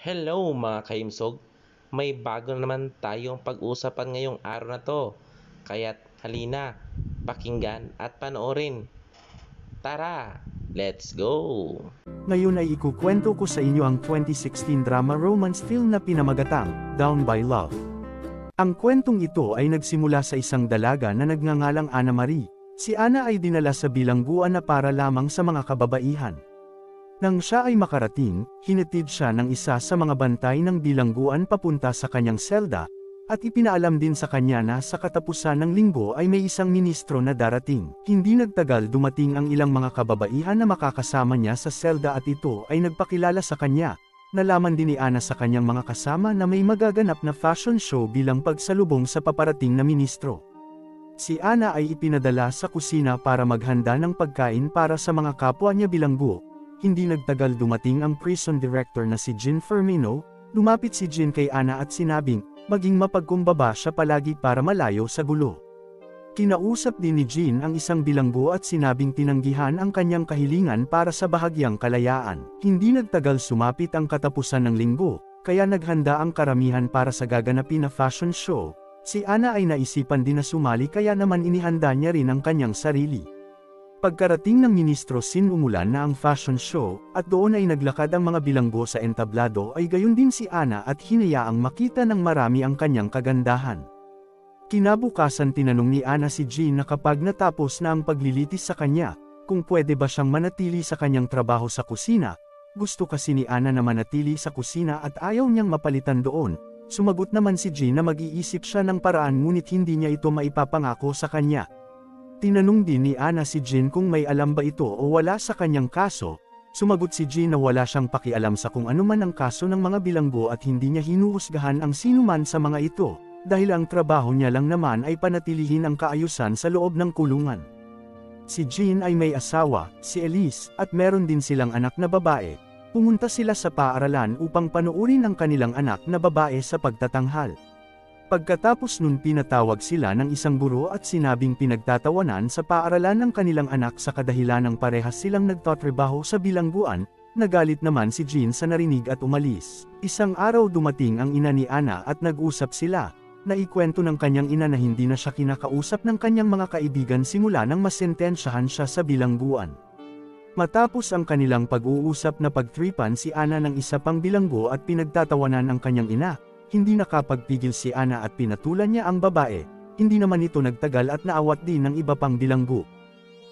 Hello mga kaimsog, may bago na naman tayong pag-usapan ngayong araw na to. Kaya't halina, pakinggan at panoorin. Tara, let's go! Ngayon ay ikukwento ko sa inyo ang 2016 drama romance film na pinamagatang, Down by Love. Ang kwentong ito ay nagsimula sa isang dalaga na nagngangalang Ana Marie. Si Ana ay dinala sa bilangguan na para lamang sa mga kababaihan. Nang siya ay makarating, hinatid siya ng isa sa mga bantay ng bilangguan papunta sa kanyang selda, at ipinaalam din sa kanya na sa katapusan ng linggo ay may isang ministro na darating. Hindi nagtagal dumating ang ilang mga kababaihan na makakasama niya sa selda at ito ay nagpakilala sa kanya. Nalaman din ni Ana sa kanyang mga kasama na may magaganap na fashion show bilang pagsalubong sa paparating na ministro. Si Ana ay ipinadala sa kusina para maghanda ng pagkain para sa mga kapwa niya bilanggo. Hindi nagtagal dumating ang prison director na si Jean Firmino. Lumapit si Jean kay Ana at sinabing, maging mapagkumbaba siya palagi para malayo sa gulo. Kinausap din ni Jean ang isang bilanggo at sinabing tinanggihan ang kanyang kahilingan para sa bahagyang kalayaan. Hindi nagtagal sumapit ang katapusan ng linggo, kaya naghanda ang karamihan para sa gaganapin na fashion show. Si Ana ay naisipan din na sumali kaya naman inihanda niya rin ang kanyang sarili. Pagkarating ng ministro sinumulan na ang fashion show, at doon ay naglakad ang mga bilanggo sa entablado ay gayon din si Ana at hinayaang makita ng marami ang kanyang kagandahan. Kinabukasan tinanong ni Ana si Jean na kapag natapos na ang paglilitis sa kanya, kung pwede ba siyang manatili sa kanyang trabaho sa kusina. Gusto kasi ni Ana na manatili sa kusina at ayaw niyang mapalitan doon. Sumagot naman si Jean na mag-iisip siya ng paraan ngunit hindi niya ito maipapangako sa kanya. Tinanong din ni Ana si Jean kung may alam ba ito o wala sa kanyang kaso. Sumagot si Jean na wala siyang pakialam sa kung ano man ang kaso ng mga bilanggo at hindi niya hinuhusgahan ang sinuman sa mga ito, dahil ang trabaho niya lang naman ay panatilihin ang kaayusan sa loob ng kulungan. Si Jean ay may asawa, si Elise, at meron din silang anak na babae. Pumunta sila sa paaralan upang panuurin ang kanilang anak na babae sa pagtatanghal. Pagkatapos nun pinatawag sila ng isang guro at sinabing pinagtatawanan sa paaralan ng kanilang anak sa kadahilan ng parehas silang nagtatrabaho sa bilangguan. Nagalit naman si Jean sa narinig at umalis. Isang araw dumating ang ina ni Ana at nag-usap sila. Naikwento ng kanyang ina na hindi na siya kinakausap ng kanyang mga kaibigan simula nang masentensyahan siya sa bilangguan. Matapos ang kanilang pag-uusap na pagtripan si Ana ng isa pang bilanggo at pinagtatawanan ang kanyang ina. Hindi nakapagpigil si Ana at pinatulan niya ang babae. Hindi naman ito nagtagal at naawat din ng iba pang bilanggo.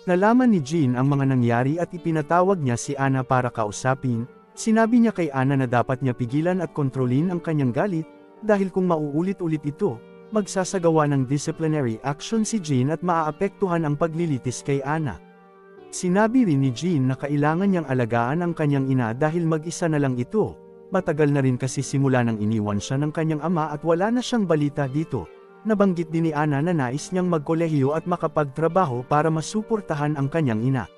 Nalaman ni Jean ang mga nangyari at ipinatawag niya si Ana para kausapin. Sinabi niya kay Ana na dapat niya pigilan at kontrolin ang kanyang galit, dahil kung mauulit-ulit ito, magsasagawa ng disciplinary action si Jean at maaapektuhan ang paglilitis kay Ana. Sinabi rin ni Jean na kailangan niyang alagaan ang kanyang ina dahil mag-isa na lang ito. Matagal na rin kasi simula nang iniwan siya ng kanyang ama at wala na siyang balita dito. Nabanggit din ni Ana na nais niyang magkolehiyo at makapagtrabaho para masuportahan ang kanyang ina.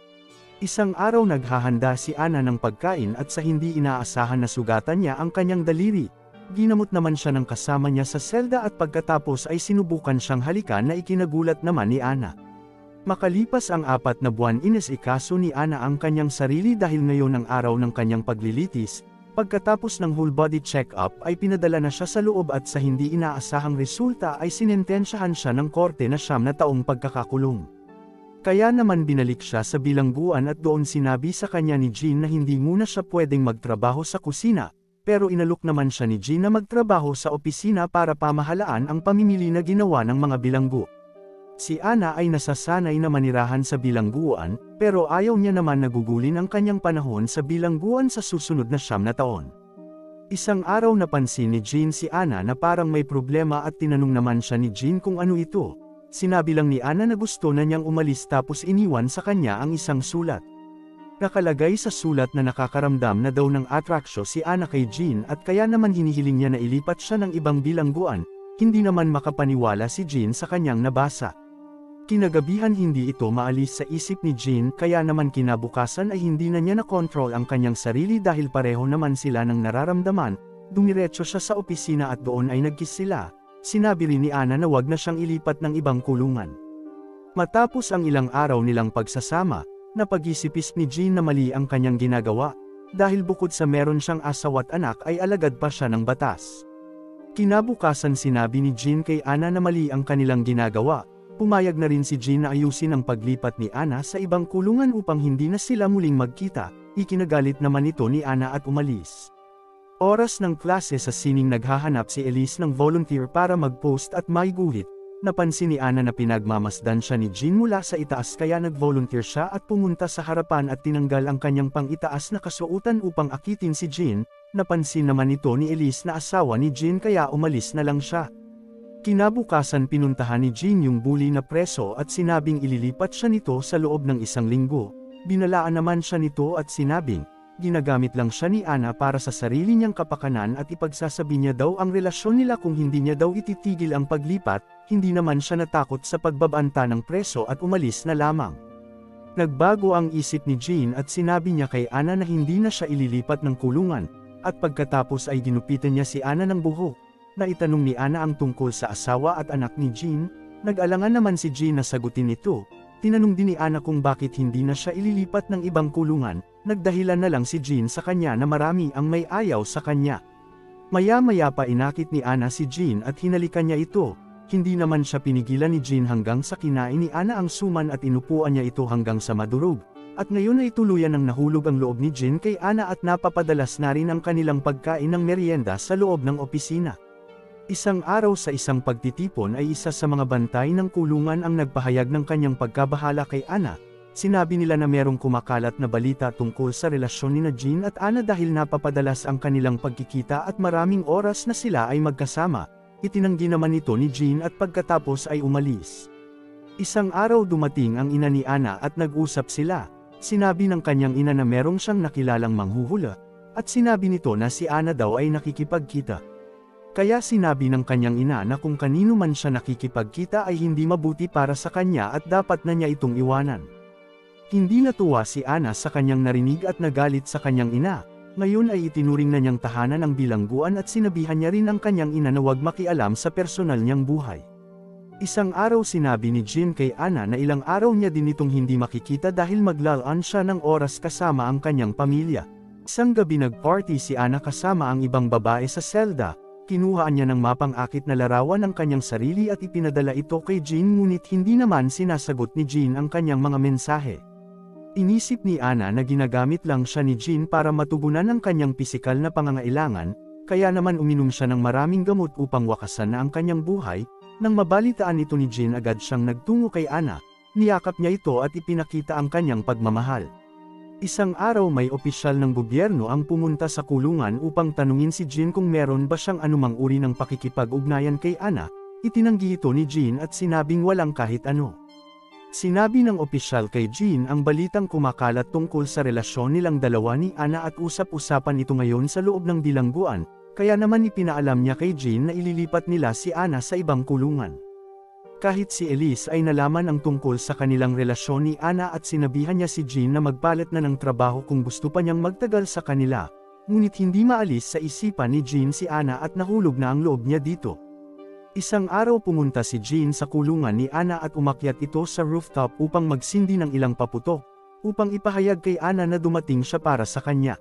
Isang araw naghahanda si Ana ng pagkain at sa hindi inaasahan na sugatan niya ang kanyang daliri. Ginamot naman siya ng kasama niya sa selda at pagkatapos ay sinubukan siyang halikan na ikinagulat naman ni Ana. Makalipas ang 4 na buwan inasikaso ni Ana ang kanyang sarili dahil ngayon ang araw ng kanyang paglilitis. Pagkatapos ng whole body check-up ay pinadala na siya sa loob at sa hindi inaasahang resulta ay sinentensyahan siya ng korte na 9 na taong pagkakakulong. Kaya naman binalik siya sa bilangguan at doon sinabi sa kanya ni Jean na hindi muna siya pwedeng magtrabaho sa kusina, pero inalok naman siya ni Jean na magtrabaho sa opisina para pamahalaan ang pamimili na ginawa ng mga bilanggo. Si Ana ay nasasanay na manirahan sa bilangguan, pero ayaw niya naman nagugulin ang kanyang panahon sa bilangguan sa susunod na 9 na taon. Isang araw napansin ni Jean si Ana na parang may problema at tinanong naman siya ni Jean kung ano ito. Sinabi lang ni Ana na gusto na niyang umalis tapos iniwan sa kanya ang isang sulat. Nakalagay sa sulat na nakakaramdam na daw ng atraksyon si Ana kay Jean at kaya naman hinihiling niya na ilipat siya ng ibang bilangguan. Hindi naman makapaniwala si Jean sa kanyang nabasa. Kinagabihan hindi ito maalis sa isip ni Jean kaya naman kinabukasan ay hindi na niya nakontrol ang kanyang sarili dahil pareho naman sila ng nararamdaman. Dumiretso siya sa opisina at doon ay nagkiss sila. Sinabi rin ni Ana na wag na siyang ilipat ng ibang kulungan. Matapos ang ilang araw nilang pagsasama, napag-isipis ni Jean na mali ang kanyang ginagawa. dahil bukod sa meron siyang asawa at anak ay alagad pa siya ng batas. Kinabukasan sinabi ni Jin kay Ana na mali ang kanilang ginagawa. Pumayag na rin si Jin na ayusin ang paglipat ni Ana sa ibang kulungan upang hindi na sila muling magkita. Ikinagalit naman ito ni Ana at umalis. Oras ng klase sa sining naghahanap si Elise ng volunteer para mag-post at may guhit. Napansin ni Ana na pinagmamasdan siya ni Jin mula sa itaas kaya nag-volunteer siya at pumunta sa harapan at tinanggal ang kanyang pang-itaas na kasuotan upang akitin si Jin. Napansin naman ito ni Elise na asawa ni Jin kaya umalis na lang siya. Kinabukasan pinuntahan ni Jin yung bully na preso at sinabing ililipat siya nito sa loob ng 1 linggo. Binalaan naman siya nito at sinabing, ginagamit lang siya ni Ana para sa sarili niyang kapakanan at ipagsasabi niya daw ang relasyon nila kung hindi niya daw ititigil ang paglipat. Hindi naman siya natakot sa pagbabanta ng preso at umalis na lamang. Nagbago ang isip ni Jin at sinabi niya kay Ana na hindi na siya ililipat ng kulungan, at pagkatapos ay ginupitan niya si Ana ng buhok. Naitanong ni Ana ang tungkol sa asawa at anak ni Jin, nag-alangan naman si Jin na sagutin ito. Tinanong din ni Ana kung bakit hindi na siya ililipat ng ibang kulungan, nagdahilan na lang si Jin sa kanya na marami ang may ayaw sa kanya. Maya-maya pa inakit ni Ana si Jin at hinalikan niya ito. Hindi naman siya pinigilan ni Jin hanggang sa kinain ni Ana ang suman at inupuan niya ito hanggang sa madurog. At ngayon ay tuluyan ng nahulog ang loob ni Jin kay Ana at napapadalas na rin ang kanilang pagkain ng merienda sa loob ng opisina. Isang araw sa isang pagtitipon ay isa sa mga bantay ng kulungan ang nagpahayag ng kanyang pagkabahala kay Ana. Sinabi nila na merong kumakalat na balita tungkol sa relasyon ni Jin at Ana dahil napapadalas ang kanilang pagkikita at maraming oras na sila ay magkasama. Itinanggi naman ito ni Jin at pagkatapos ay umalis. Isang araw dumating ang ina ni Ana at nag-usap sila. Sinabi ng kanyang ina na merong siyang nakilalang manghuhula, at sinabi nito na si Ana daw ay nakikipagkita. Kaya sinabi ng kanyang ina na kung kanino man siya nakikipagkita ay hindi mabuti para sa kanya at dapat na niya itong iwanan. Hindi natuwa si Ana sa kanyang narinig at nagalit sa kanyang ina. Ngayon ay itinuring na niyang tahanan ang bilangguan at sinabihan niya rin ang kanyang ina na huwag makialam sa personal niyang buhay. Isang araw sinabi ni Jin kay Ana na ilang araw niya din itong hindi makikita dahil maglalaan siya ng oras kasama ang kanyang pamilya. Isang gabi nagparty si Ana kasama ang ibang babae sa selda. Kinuhaan niya ng mapang-akit na larawan ng kanyang sarili at ipinadala ito kay Jin ngunit hindi naman sinasagot ni Jin ang kanyang mga mensahe. Inisip ni Ana na ginagamit lang siya ni Jin para matugunan ang kanyang pisikal na pangangailangan, kaya naman uminom siya ng maraming gamot upang wakasan na ang kanyang buhay. Nang mabalitaan ito ni Jin agad siyang nagtungo kay Ana, niyakap niya ito at ipinakita ang kanyang pagmamahal. Isang araw may opisyal ng gobyerno ang pumunta sa kulungan upang tanungin si Jin kung meron ba siyang anumang uri ng pakikipag-ugnayan kay Ana. Itinanggi ito ni Jin at sinabing walang kahit ano. Sinabi ng opisyal kay Jin ang balitang kumakalat tungkol sa relasyon nilang dalawa ni Ana at usap-usapan ito ngayon sa loob ng bilangguan, kaya naman ipinaalam niya kay Jin na ililipat nila si Ana sa ibang kulungan. Kahit si Elise ay nalaman ang tungkol sa kanilang relasyon ni Ana at sinabihan niya si Jin na magpalit na ng trabaho kung gusto pa niyang magtagal sa kanila, ngunit hindi maalis sa isipan ni Jin si Ana at nahulog na ang loob niya dito. Isang araw pumunta si Jin sa kulungan ni Ana at umakyat ito sa rooftop upang magsindi ng ilang paputok, upang ipahayag kay Ana na dumating siya para sa kanya.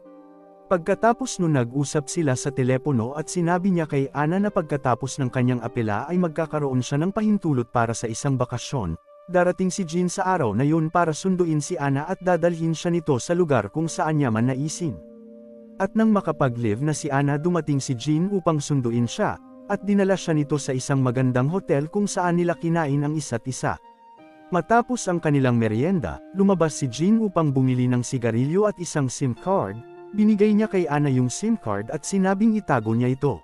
Pagkatapos nun nag-usap sila sa telepono at sinabi niya kay Ana na pagkatapos ng kanyang apela ay magkakaroon siya ng pahintulot para sa isang bakasyon. Darating si Jin sa araw na yun para sunduin si Ana at dadalhin siya nito sa lugar kung saan niya man naisin. At nang makapag-live na si Ana dumating si Jin upang sunduin siya, at dinala siya nito sa isang magandang hotel kung saan nila kinain ang isa't isa. Matapos ang kanilang merienda, lumabas si Jin upang bumili ng sigarilyo at isang SIM card. Binigay niya kay Ana yung SIM card at sinabing itago niya ito.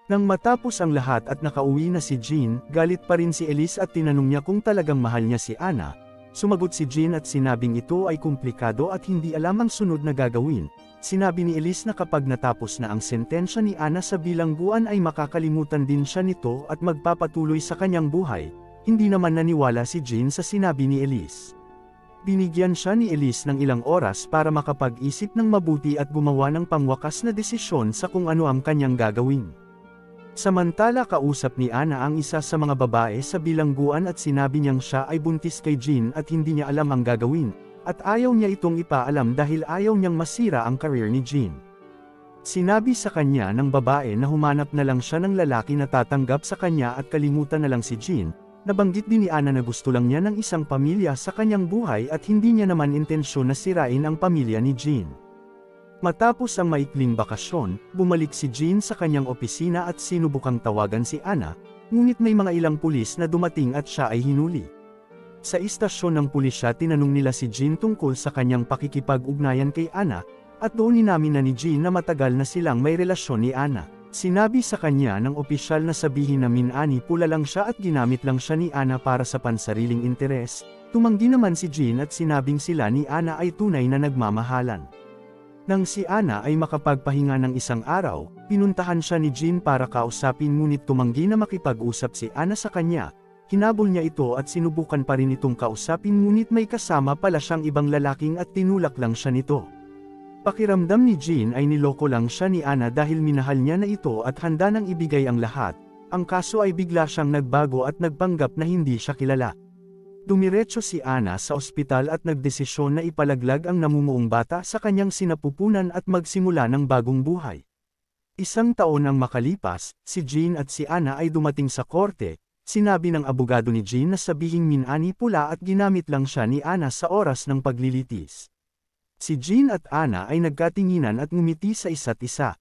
Nang matapos ang lahat at nakauwi na si Jin, galit pa rin si Elise at tinanong niya kung talagang mahal niya si Ana. Sumagot si Jin at sinabing ito ay komplikado at hindi alam ang sunod na gagawin. Sinabi ni Elise na kapag natapos na ang sentensya ni Ana sa bilangguan ay makakalimutan din siya nito at magpapatuloy sa kanyang buhay. Hindi naman naniwala si Jin sa sinabi ni Elise. Binigyan siya ni Elise ng ilang oras para makapag-isip ng mabuti at gumawa ng pangwakas na desisyon sa kung ano ang kanyang gagawin. Samantala kausap ni Ana ang isa sa mga babae sa bilangguan at sinabi niyang siya ay buntis kay Jin at hindi niya alam ang gagawin. at ayaw niya itong ipaalam dahil ayaw niyang masira ang career ni Jean. Sinabi sa kanya ng babae na humanap na lang siya ng lalaki na tatanggap sa kanya at kalimutan na lang si Jean. Nabanggit din ni Anna na gusto lang niya ng isang pamilya sa kanyang buhay at hindi niya naman intensyon na sirain ang pamilya ni Jean. Matapos ang maikling bakasyon, bumalik si Jean sa kanyang opisina at sinubukang tawagan si Anna, ngunit may mga ilang pulis na dumating at siya ay hinuli. Sa istasyon ng pulisya tinanong nila si Jean tungkol sa kanyang pakikipag-ugnayan kay Anna, at doon inamin na ni Jean na matagal na silang may relasyon ni Anna. Sinabi sa kanya ng opisyal na sabihin na minanipula lang siya at ginamit lang siya ni Anna para sa pansariling interes. Tumanggi naman si Jean at sinabing sila ni Anna ay tunay na nagmamahalan. Nang si Anna ay makapagpahinga ng isang araw, pinuntahan siya ni Jean para kausapin ngunit tumanggi na makipag-usap si Anna sa kanya. Hinabol niya ito at sinubukan pa rin itong kausapin ngunit may kasama pala siyang ibang lalaking at tinulak lang siya nito. Pakiramdam ni Jean ay niloko lang siya ni Anna dahil minahal niya na ito at handa nang ibigay ang lahat. Ang kaso ay bigla siyang nagbago at nagpanggap na hindi siya kilala. Dumiretso si Anna sa ospital at nagdesisyon na ipalaglag ang namumuong bata sa kanyang sinapupunan at magsimula ng bagong buhay. Isang taon ang makalipas, si Jean at si Anna ay dumating sa korte. Sinabi ng abogado ni Jean na sabihing minanipula at ginamit lang siya ni Anna sa oras ng paglilitis. Si Jean at Anna ay nagkatinginan at ngumiti sa isa't isa.